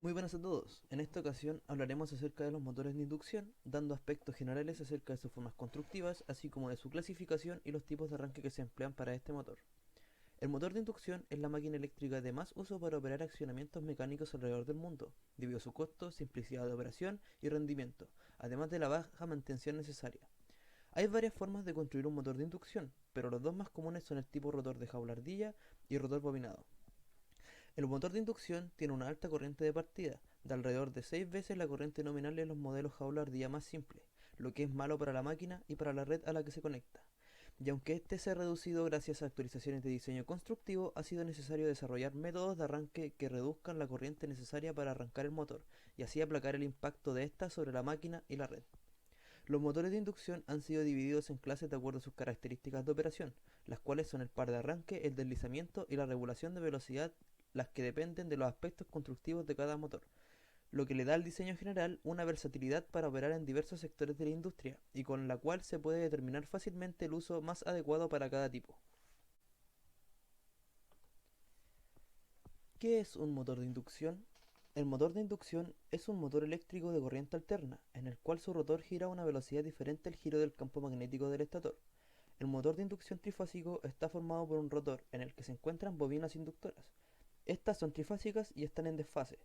Muy buenas a todos. En esta ocasión hablaremos acerca de los motores de inducción, dando aspectos generales acerca de sus formas constructivas, así como de su clasificación y los tipos de arranque que se emplean para este motor. El motor de inducción es la máquina eléctrica de más uso para operar accionamientos mecánicos alrededor del mundo, debido a su costo, simplicidad de operación y rendimiento, además de la baja mantención necesaria. Hay varias formas de construir un motor de inducción, pero los dos más comunes son el tipo rotor de jaula ardilla y rotor bobinado. El motor de inducción tiene una alta corriente de partida, de alrededor de 6 veces la corriente nominal de los modelos jaula ardilla más simples, lo que es malo para la máquina y para la red a la que se conecta. Y aunque este se ha reducido gracias a actualizaciones de diseño constructivo, ha sido necesario desarrollar métodos de arranque que reduzcan la corriente necesaria para arrancar el motor, y así aplacar el impacto de esta sobre la máquina y la red. Los motores de inducción han sido divididos en clases de acuerdo a sus características de operación, las cuales son el par de arranque, el deslizamiento y la regulación de velocidad, las que dependen de los aspectos constructivos de cada motor, lo que le da al diseño general una versatilidad para operar en diversos sectores de la industria y con la cual se puede determinar fácilmente el uso más adecuado para cada tipo. ¿Qué es un motor de inducción? El motor de inducción es un motor eléctrico de corriente alterna, en el cual su rotor gira a una velocidad diferente al giro del campo magnético del estator. El motor de inducción trifásico está formado por un rotor en el que se encuentran bobinas inductoras. Estas son trifásicas y están en desfase.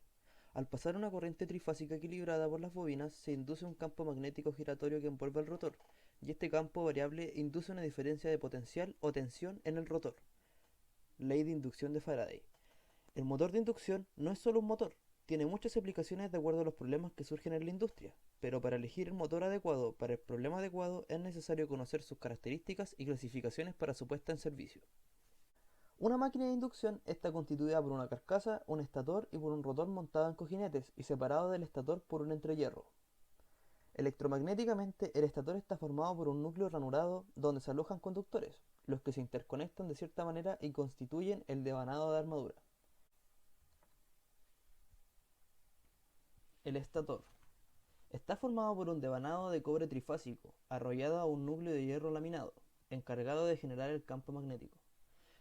Al pasar una corriente trifásica equilibrada por las bobinas, se induce un campo magnético giratorio que envuelve el rotor, y este campo variable induce una diferencia de potencial o tensión en el rotor. Ley de inducción de Faraday. El motor de inducción no es solo un motor, tiene muchas aplicaciones de acuerdo a los problemas que surgen en la industria, pero para elegir el motor adecuado para el problema adecuado es necesario conocer sus características y clasificaciones para su puesta en servicio. Una máquina de inducción está constituida por una carcasa, un estator y por un rotor montado en cojinetes y separado del estator por un entrehierro. Electromagnéticamente, el estator está formado por un núcleo ranurado donde se alojan conductores, los que se interconectan de cierta manera y constituyen el devanado de armadura. El estator está formado por un devanado de cobre trifásico, arrollado a un núcleo de hierro laminado, encargado de generar el campo magnético.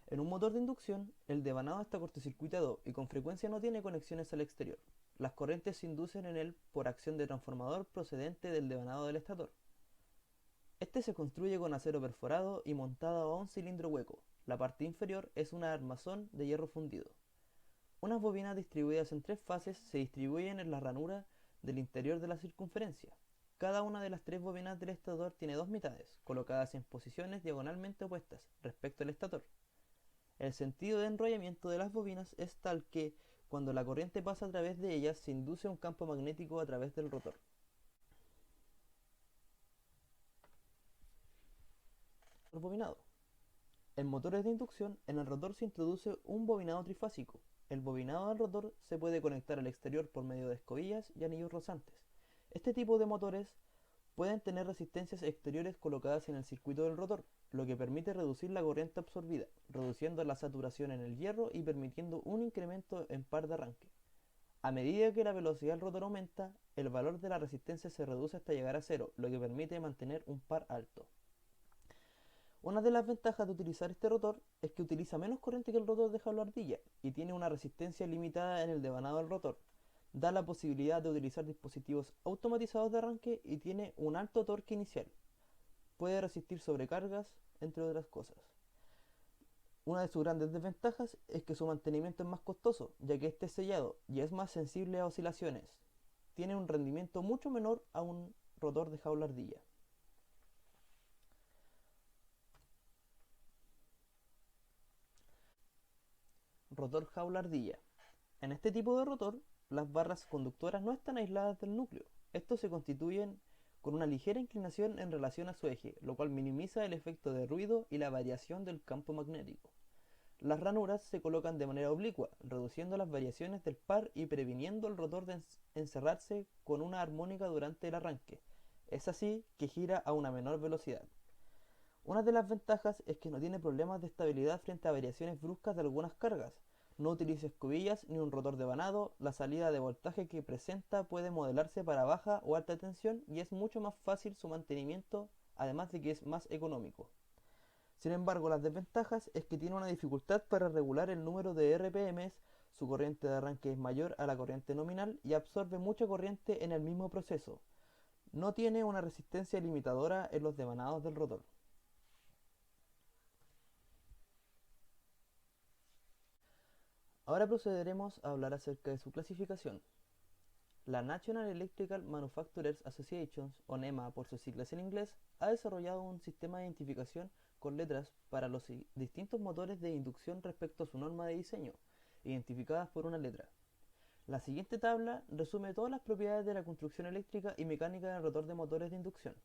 En un motor de inducción, el devanado está cortocircuitado y con frecuencia no tiene conexiones al exterior. Las corrientes se inducen en él por acción de transformador procedente del devanado del estator. Este se construye con acero perforado y montado a un cilindro hueco. La parte inferior es un armazón de hierro fundido. Unas bobinas distribuidas en tres fases se distribuyen en la ranura del interior de la circunferencia. Cada una de las tres bobinas del estator tiene dos mitades, colocadas en posiciones diagonalmente opuestas respecto al estator. El sentido de enrollamiento de las bobinas es tal que, cuando la corriente pasa a través de ellas, se induce un campo magnético a través del rotor. Bobinado. En motores de inducción, en el rotor se introduce un bobinado trifásico. El bobinado del rotor se puede conectar al exterior por medio de escobillas y anillos rozantes. Este tipo de motores pueden tener resistencias exteriores colocadas en el circuito del rotor, lo que permite reducir la corriente absorbida, reduciendo la saturación en el hierro y permitiendo un incremento en par de arranque. A medida que la velocidad del rotor aumenta, el valor de la resistencia se reduce hasta llegar a cero, lo que permite mantener un par alto. Una de las ventajas de utilizar este rotor es que utiliza menos corriente que el rotor de jaula ardilla y tiene una resistencia limitada en el devanado del rotor. Da la posibilidad de utilizar dispositivos automatizados de arranque y tiene un alto torque inicial. Puede resistir sobrecargas, entre otras cosas. Una de sus grandes desventajas es que su mantenimiento es más costoso, ya que este es sellado y es más sensible a oscilaciones. Tiene un rendimiento mucho menor a un rotor de jaula ardilla. Rotor jaula ardilla. En este tipo de rotor, las barras conductoras no están aisladas del núcleo. Estos se constituyen con una ligera inclinación en relación a su eje, lo cual minimiza el efecto de ruido y la variación del campo magnético. Las ranuras se colocan de manera oblicua, reduciendo las variaciones del par y previniendo el rotor de encerrarse con una armónica durante el arranque. Es así que gira a una menor velocidad. Una de las ventajas es que no tiene problemas de estabilidad frente a variaciones bruscas de algunas cargas. No utiliza escobillas ni un rotor de vanado, la salida de voltaje que presenta puede modelarse para baja o alta tensión y es mucho más fácil su mantenimiento, además de que es más económico. Sin embargo, las desventajas es que tiene una dificultad para regular el número de RPMs Su corriente de arranque es mayor a la corriente nominal y absorbe mucha corriente en el mismo proceso. No tiene una resistencia limitadora en los devanados del rotor. Ahora procederemos a hablar acerca de su clasificación. La National Electrical Manufacturers Association, o NEMA por sus siglas en inglés, ha desarrollado un sistema de identificación con letras para los distintos motores de inducción respecto a su norma de diseño, identificadas por una letra. La siguiente tabla resume todas las propiedades de la construcción eléctrica y mecánica del rotor de motores de inducción.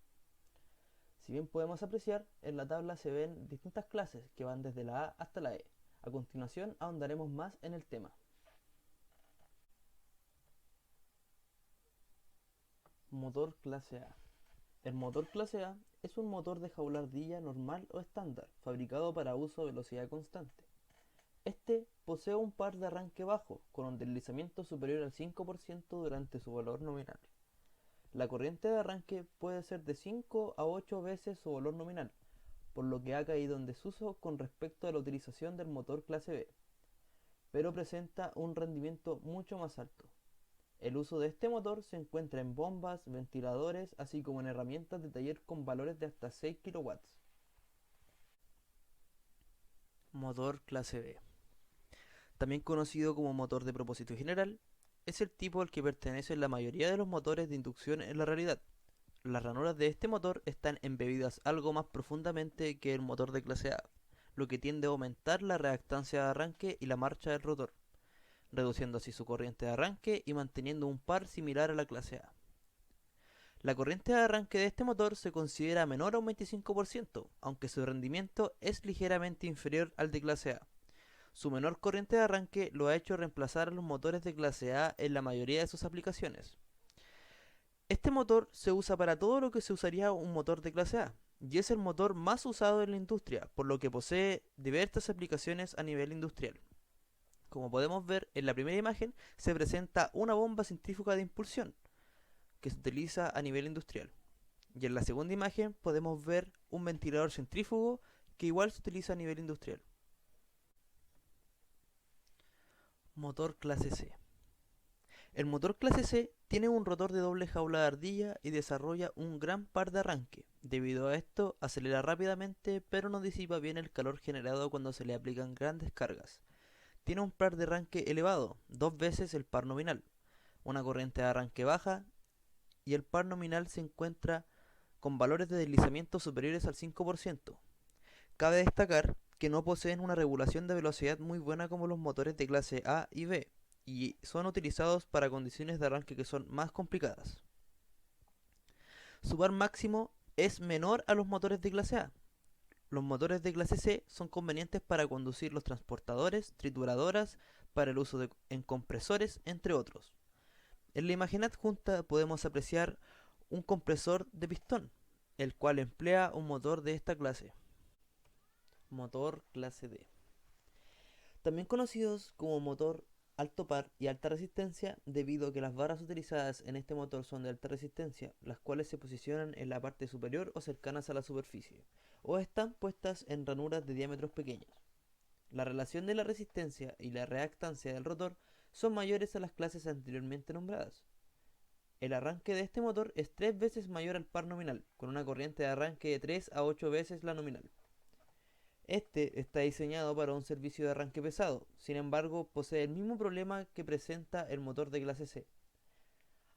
Si bien podemos apreciar, en la tabla se ven distintas clases que van desde la A hasta la E. A continuación ahondaremos más en el tema. Motor clase A. El motor clase A es un motor de jaula ardilla normal o estándar, fabricado para uso a velocidad constante. Este posee un par de arranque bajo, con un deslizamiento superior al 5% durante su valor nominal. La corriente de arranque puede ser de 5 a 8 veces su valor nominal, por lo que ha caído en desuso con respecto a la utilización del motor clase B, pero presenta un rendimiento mucho más alto. El uso de este motor se encuentra en bombas, ventiladores, así como en herramientas de taller con valores de hasta 6 kW. Motor clase B. También conocido como motor de propósito general, es el tipo al que pertenecen la mayoría de los motores de inducción en la realidad. Las ranuras de este motor están embebidas algo más profundamente que el motor de clase A, lo que tiende a aumentar la reactancia de arranque y la marcha del rotor, reduciendo así su corriente de arranque y manteniendo un par similar a la clase A. La corriente de arranque de este motor se considera menor a un 25%, aunque su rendimiento es ligeramente inferior al de clase A. Su menor corriente de arranque lo ha hecho reemplazar a los motores de clase A en la mayoría de sus aplicaciones. Este motor se usa para todo lo que se usaría un motor de clase A, y es el motor más usado en la industria, por lo que posee diversas aplicaciones a nivel industrial. Como podemos ver en la primera imagen, se presenta una bomba centrífuga de impulsión, que se utiliza a nivel industrial. Y en la segunda imagen podemos ver un ventilador centrífugo que igual se utiliza a nivel industrial. Motor clase C. El motor clase C tiene un rotor de doble jaula de ardilla y desarrolla un gran par de arranque. Debido a esto, acelera rápidamente, pero no disipa bien el calor generado cuando se le aplican grandes cargas. Tiene un par de arranque elevado, 2 veces el par nominal, una corriente de arranque baja, y el par nominal se encuentra con valores de deslizamiento superiores al 5%. Cabe destacar que no poseen una regulación de velocidad muy buena como los motores de clase A y B, y son utilizados para condiciones de arranque que son más complicadas. Su par máximo es menor a los motores de clase A. Los motores de clase C son convenientes para conducir los transportadores, trituradoras, para el uso en compresores, entre otros. En la imagen adjunta podemos apreciar un compresor de pistón, el cual emplea un motor de esta clase. Motor clase D. También conocidos como motor alto par y alta resistencia, debido a que las barras utilizadas en este motor son de alta resistencia, las cuales se posicionan en la parte superior o cercanas a la superficie, o están puestas en ranuras de diámetros pequeños. La relación de la resistencia y la reactancia del rotor son mayores a las clases anteriormente nombradas. El arranque de este motor es 3 veces mayor al par nominal, con una corriente de arranque de 3 a 8 veces la nominal. Este está diseñado para un servicio de arranque pesado, sin embargo posee el mismo problema que presenta el motor de clase C.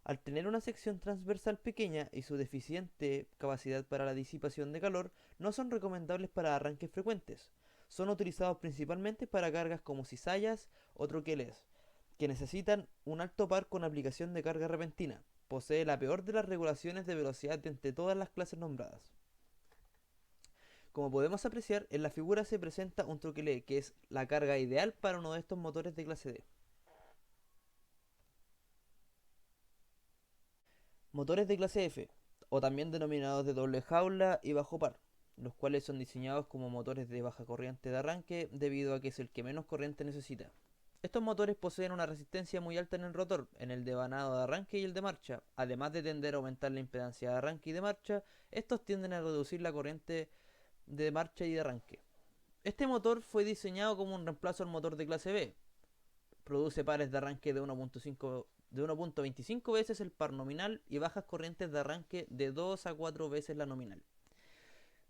Al tener una sección transversal pequeña y su deficiente capacidad para la disipación de calor, no son recomendables para arranques frecuentes. Son utilizados principalmente para cargas como cizallas o troqueles, que necesitan un alto par con aplicación de carga repentina. Posee la peor de las regulaciones de velocidad de entre todas las clases nombradas. Como podemos apreciar, en la figura se presenta un troquelé, que es la carga ideal para uno de estos motores de clase D. Motores de clase F, o también denominados de doble jaula y bajo par, los cuales son diseñados como motores de baja corriente de arranque debido a que es el que menos corriente necesita. Estos motores poseen una resistencia muy alta en el rotor, en el devanado de arranque y el de marcha. Además de tender a aumentar la impedancia de arranque y de marcha, estos tienden a reducir la corriente de marcha y de arranque. Este motor fue diseñado como un reemplazo al motor de clase B, produce pares de arranque de 1.25 veces el par nominal y bajas corrientes de arranque de 2 a 4 veces la nominal.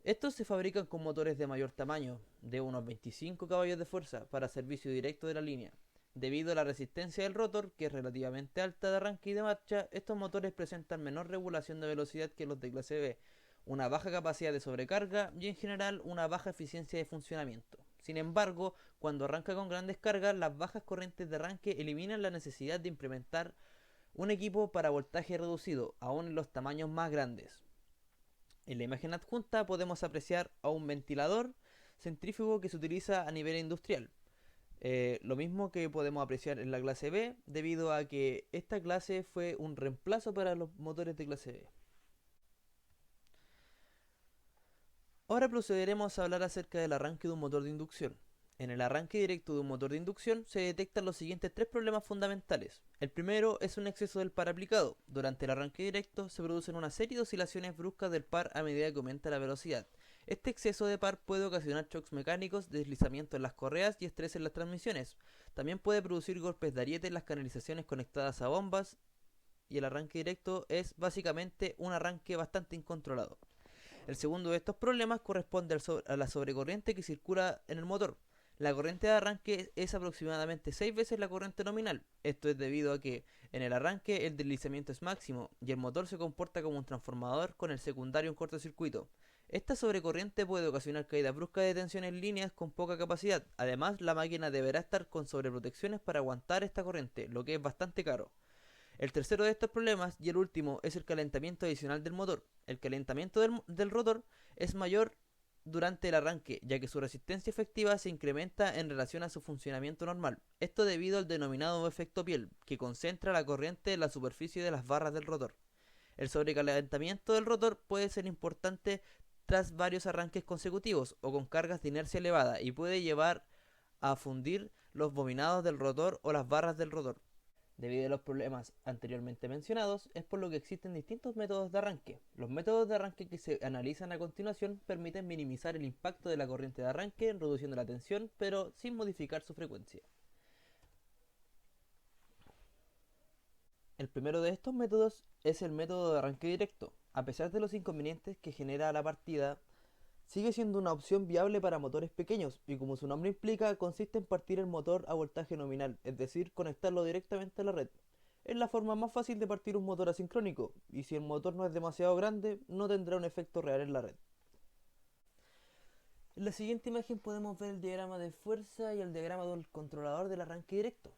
Estos se fabrican con motores de mayor tamaño, de unos 25 caballos de fuerza, para servicio directo de la línea. Debido a la resistencia del rotor, que es relativamente alta de arranque y de marcha, estos motores presentan menor regulación de velocidad que los de clase B, una baja capacidad de sobrecarga y en general una baja eficiencia de funcionamiento. Sin embargo, cuando arranca con grandes cargas, las bajas corrientes de arranque eliminan la necesidad de implementar un equipo para voltaje reducido, aún en los tamaños más grandes. En la imagen adjunta podemos apreciar a un ventilador centrífugo que se utiliza a nivel industrial. Lo mismo que podemos apreciar en la clase B, debido a que esta clase fue un reemplazo para los motores de clase B. Ahora procederemos a hablar acerca del arranque de un motor de inducción. En el arranque directo de un motor de inducción se detectan los siguientes tres problemas fundamentales. El primero es un exceso del par aplicado. Durante el arranque directo se producen una serie de oscilaciones bruscas del par a medida que aumenta la velocidad. Este exceso de par puede ocasionar shocks mecánicos, deslizamiento en las correas y estrés en las transmisiones. También puede producir golpes de ariete en las canalizaciones conectadas a bombas, y el arranque directo es básicamente un arranque bastante incontrolado. El segundo de estos problemas corresponde a la sobrecorriente que circula en el motor. La corriente de arranque es aproximadamente 6 veces la corriente nominal. Esto es debido a que en el arranque el deslizamiento es máximo y el motor se comporta como un transformador con el secundario en cortocircuito. Esta sobrecorriente puede ocasionar caídas bruscas de tensión en líneas con poca capacidad. Además, la máquina deberá estar con sobreprotecciones para aguantar esta corriente, lo que es bastante caro. El tercero de estos problemas, y el último, es el calentamiento adicional del motor. El calentamiento del rotor es mayor durante el arranque, ya que su resistencia efectiva se incrementa en relación a su funcionamiento normal. Esto debido al denominado efecto piel, que concentra la corriente en la superficie de las barras del rotor. El sobrecalentamiento del rotor puede ser importante tras varios arranques consecutivos o con cargas de inercia elevada y puede llevar a fundir los bobinados del rotor o las barras del rotor. Debido a los problemas anteriormente mencionados, es por lo que existen distintos métodos de arranque. Los métodos de arranque que se analizan a continuación permiten minimizar el impacto de la corriente de arranque, reduciendo la tensión, pero sin modificar su frecuencia. El primero de estos métodos es el método de arranque directo. A pesar de los inconvenientes que genera la partida, sigue siendo una opción viable para motores pequeños y, como su nombre implica, consiste en partir el motor a voltaje nominal, es decir, conectarlo directamente a la red. Es la forma más fácil de partir un motor asincrónico, y si el motor no es demasiado grande, no tendrá un efecto real en la red. En la siguiente imagen podemos ver el diagrama de fuerza y el diagrama del controlador del arranque directo.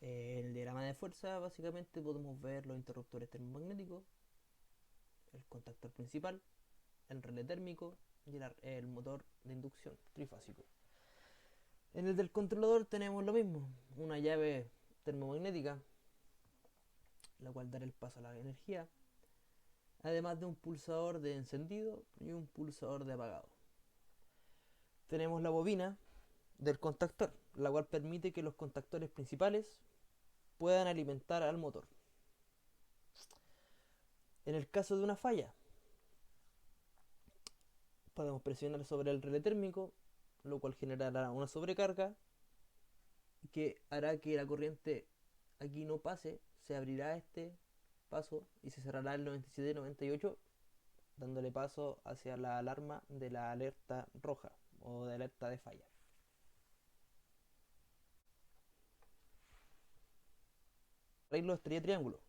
En el diagrama de fuerza básicamente podemos ver los interruptores termomagnéticos, el contactor principal, el relé térmico y el motor de inducción trifásico. En el del controlador tenemos lo mismo, una llave termomagnética, la cual dará el paso a la energía, además de un pulsador de encendido y un pulsador de apagado. Tenemos la bobina del contactor, la cual permite que los contactores principales puedan alimentar al motor. En el caso de una falla, podemos presionar sobre el relé térmico, lo cual generará una sobrecarga que hará que la corriente aquí no pase. Se abrirá este paso y se cerrará el 97 y 98, dándole paso hacia la alarma de la alerta roja o de alerta de falla. Arreglo estrella-triángulo.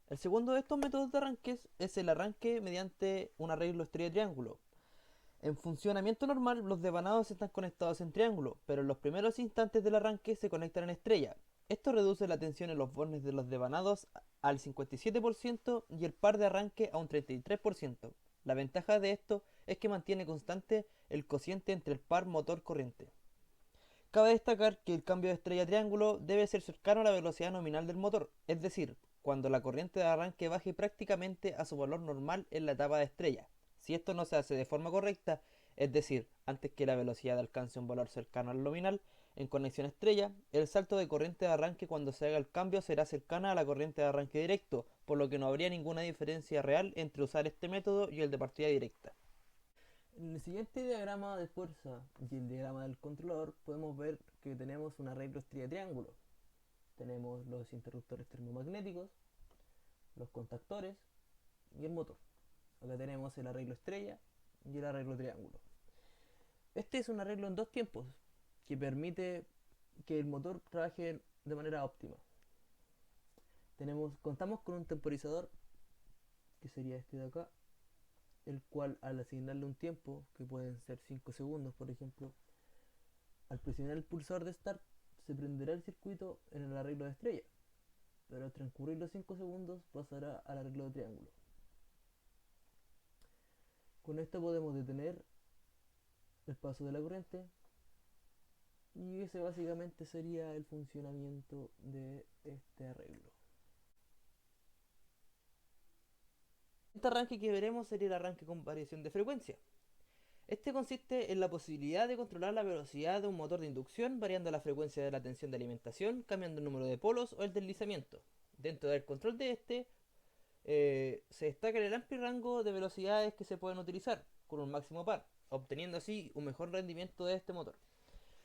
El segundo de estos métodos de arranques es el arranque mediante un arreglo estrella-triángulo. En funcionamiento normal, los devanados están conectados en triángulo, pero en los primeros instantes del arranque se conectan en estrella. Esto reduce la tensión en los bornes de los devanados al 57% y el par de arranque a un 33%. La ventaja de esto es que mantiene constante el cociente entre el par motor-corriente. Cabe destacar que el cambio de estrella a triángulo debe ser cercano a la velocidad nominal del motor, es decir, cuando la corriente de arranque baje prácticamente a su valor normal en la etapa de estrella. Si esto no se hace de forma correcta, es decir, antes que la velocidad alcance un valor cercano al nominal, en conexión estrella, el salto de corriente de arranque cuando se haga el cambio será cercana a la corriente de arranque directo, por lo que no habría ninguna diferencia real entre usar este método y el de partida directa. En el siguiente diagrama de fuerza y el diagrama del controlador podemos ver que tenemos un arreglo estrella-triángulo. Tenemos los interruptores termomagnéticos, los contactores y el motor. Acá tenemos el arreglo estrella y el arreglo triángulo. Este es un arreglo en dos tiempos que permite que el motor trabaje de manera óptima. Contamos con un temporizador, que sería este de acá, el cual al asignarle un tiempo, que pueden ser 5 segundos por ejemplo, al presionar el pulsador de start se prenderá el circuito en el arreglo de estrella, pero al transcurrir los 5 segundos pasará al arreglo de triángulo. Con esto podemos detener el paso de la corriente y ese básicamente sería el funcionamiento de este arreglo. Este arranque que veremos sería el arranque con variación de frecuencia. Este consiste en la posibilidad de controlar la velocidad de un motor de inducción variando la frecuencia de la tensión de alimentación, cambiando el número de polos o el deslizamiento. Dentro del control de este, se destaca el amplio rango de velocidades que se pueden utilizar, con un máximo par, obteniendo así un mejor rendimiento de este motor.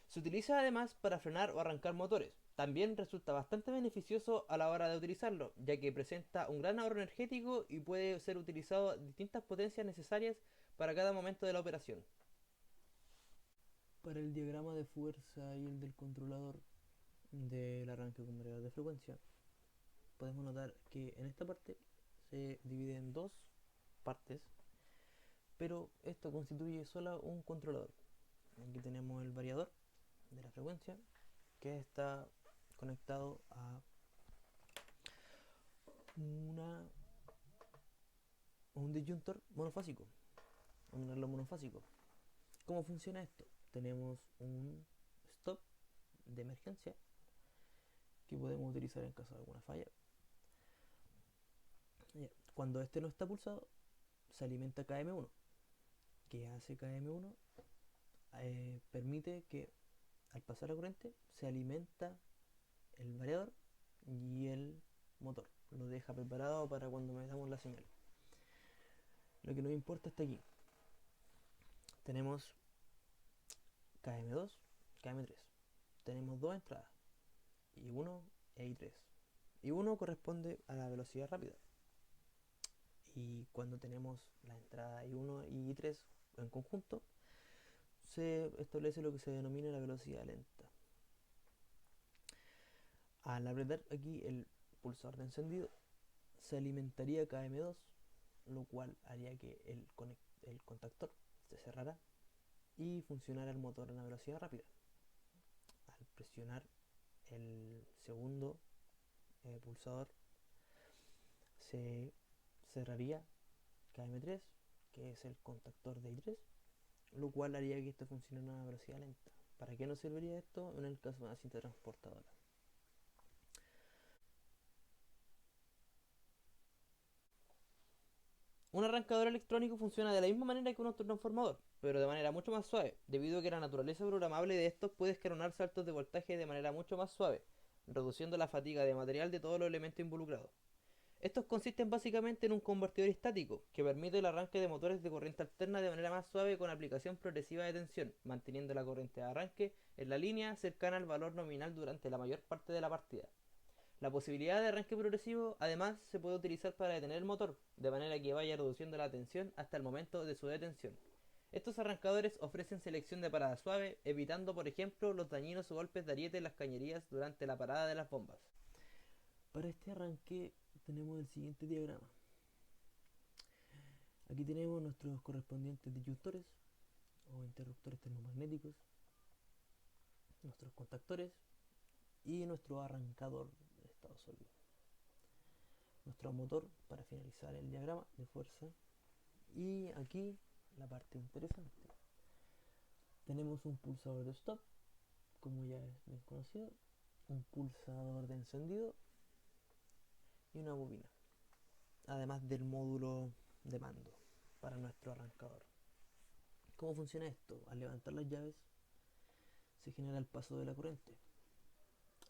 Se utiliza además para frenar o arrancar motores. También resulta bastante beneficioso a la hora de utilizarlo, ya que presenta un gran ahorro energético y puede ser utilizado a distintas potencias necesarias para cada momento de la operación. Para el diagrama de fuerza y el del controlador del arranque con variedad de frecuencia, podemos notar que en esta parte se divide en dos partes, pero esto constituye solo un controlador. Aquí tenemos el variador de la frecuencia, que está conectado a un disyuntor monofásico, un reloj monofásico. ¿Cómo funciona esto? Tenemos un stop de emergencia que podemos utilizar en caso de alguna falla. Cuando este no está pulsado, se alimenta KM1. ¿Qué hace KM1? Permite que al pasar la corriente se alimenta el variador y el motor. Lo deja preparado para cuando metamos la señal. Lo que nos importa está aquí. Tenemos KM2, KM3. Tenemos dos entradas, I1 e I3. I1 corresponde a la velocidad rápida. Y cuando tenemos la entrada I1 y I3 en conjunto, se establece lo que se denomina la velocidad lenta. Al apretar aquí el pulsador de encendido, se alimentaría KM2, lo cual haría que el contactor se cerrara y funcionara el motor a una velocidad rápida. Al presionar el segundo pulsador, se cerraría KM3, que es el contactor de I3, lo cual haría que esto funcione a una velocidad lenta. ¿Para qué nos serviría esto en el caso de una cinta transportadora? Un arrancador electrónico funciona de la misma manera que un autotransformador, pero de manera mucho más suave, debido a que la naturaleza programable de estos puede escalonar saltos de voltaje de manera mucho más suave, reduciendo la fatiga de material de todos los elementos involucrados. Estos consisten básicamente en un convertidor estático, que permite el arranque de motores de corriente alterna de manera más suave con aplicación progresiva de tensión, manteniendo la corriente de arranque en la línea cercana al valor nominal durante la mayor parte de la partida. La posibilidad de arranque progresivo además se puede utilizar para detener el motor, de manera que vaya reduciendo la tensión hasta el momento de su detención. Estos arrancadores ofrecen selección de parada suave, evitando por ejemplo los dañinos golpes de ariete en las cañerías durante la parada de las bombas. Para este arranque tenemos el siguiente diagrama. Aquí tenemos nuestros correspondientes disyuntores o interruptores termomagnéticos, nuestros contactores y nuestro arrancador de estado sólido. Nuestro motor para finalizar el diagrama de fuerza. Y aquí la parte interesante. Tenemos un pulsador de stop, como ya es bien conocido, un pulsador de encendido y una bobina, además del módulo de mando para nuestro arrancador. ¿Cómo funciona esto? Al levantar las llaves se genera el paso de la corriente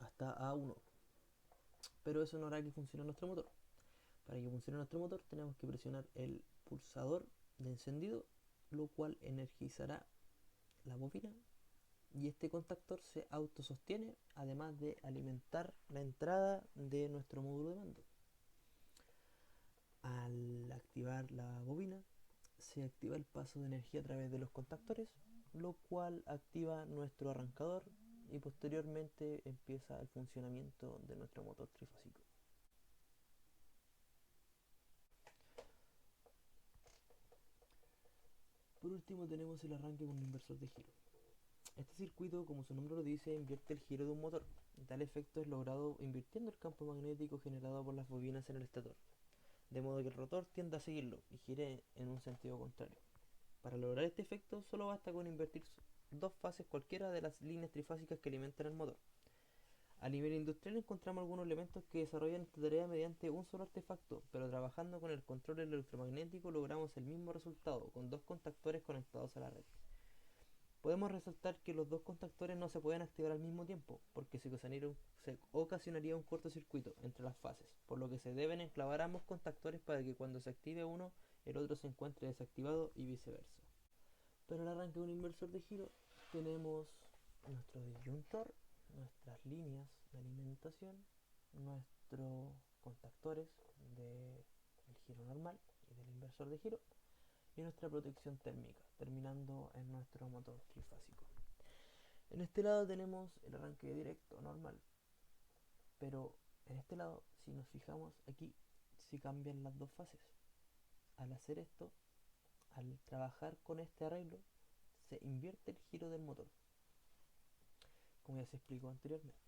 hasta A1, pero eso no hará que funcione nuestro motor. Para que funcione nuestro motor tenemos que presionar el pulsador de encendido lo cual energizará la bobina y este contactor se autosostiene además de alimentar la entrada de nuestro módulo de mando. Al activar la bobina se activa el paso de energía a través de los contactores, lo cual activa nuestro arrancador y posteriormente empieza el funcionamiento de nuestro motor trifásico. Por último tenemos el arranque con un inversor de giro. Este circuito, como su nombre lo dice, invierte el giro de un motor. Tal efecto es logrado invirtiendo el campo magnético generado por las bobinas en el estator, de modo que el rotor tienda a seguirlo y gire en un sentido contrario. Para lograr este efecto solo basta con invertir dos fases cualquiera de las líneas trifásicas que alimentan el motor. A nivel industrial encontramos algunos elementos que desarrollan esta tarea mediante un solo artefacto, pero trabajando con el control electromagnético logramos el mismo resultado, con dos contactores conectados a la red. Podemos resaltar que los dos contactores no se pueden activar al mismo tiempo, porque se ocasionaría un cortocircuito entre las fases, por lo que se deben enclavar ambos contactores para que cuando se active uno, el otro se encuentre desactivado y viceversa. Para el arranque de un inversor de giro tenemos nuestro disyuntor, nuestras líneas de alimentación, nuestros contactores del giro normal y del inversor de giro y nuestra protección térmica, terminando en nuestro motor trifásico. En este lado tenemos el arranque directo normal, pero en este lado, si nos fijamos aquí, se cambian las dos fases. Al hacer esto, al trabajar con este arreglo, se invierte el giro del motor, como ya se explicó anteriormente.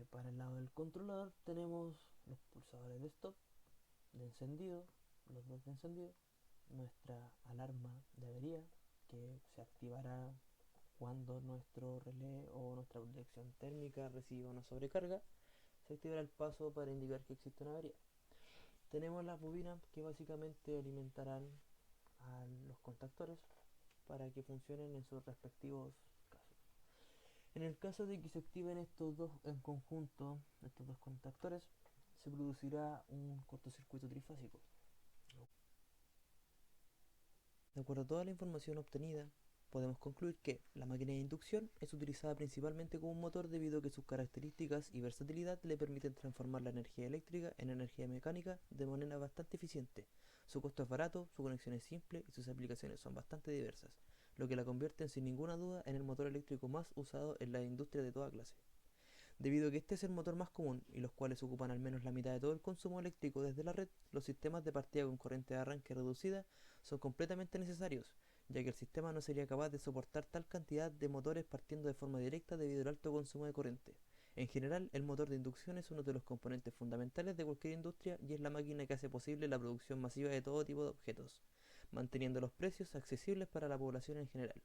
Para el lado del controlador tenemos los pulsadores de stop, de encendido, los dos de encendido, nuestra alarma de avería que se activará cuando nuestro relé o nuestra protección térmica reciba una sobrecarga, se activará el paso para indicar que existe una avería. Tenemos las bobinas que básicamente alimentarán a los contactores para que funcionen en sus respectivos casos. En el caso de que se activen estos dos en conjunto, estos dos contactores, se producirá un cortocircuito trifásico. De acuerdo a toda la información obtenida, podemos concluir que la máquina de inducción es utilizada principalmente como un motor debido a que sus características y versatilidad le permiten transformar la energía eléctrica en energía mecánica de manera bastante eficiente. Su costo es barato, su conexión es simple y sus aplicaciones son bastante diversas, lo que la convierte sin ninguna duda en el motor eléctrico más usado en la industria de toda clase. Debido a que este es el motor más común y los cuales ocupan al menos la mitad de todo el consumo eléctrico desde la red, los sistemas de partida con corriente de arranque reducida son completamente necesarios, ya que el sistema no sería capaz de soportar tal cantidad de motores partiendo de forma directa debido al alto consumo de corriente. En general, el motor de inducción es uno de los componentes fundamentales de cualquier industria y es la máquina que hace posible la producción masiva de todo tipo de objetos, manteniendo los precios accesibles para la población en general.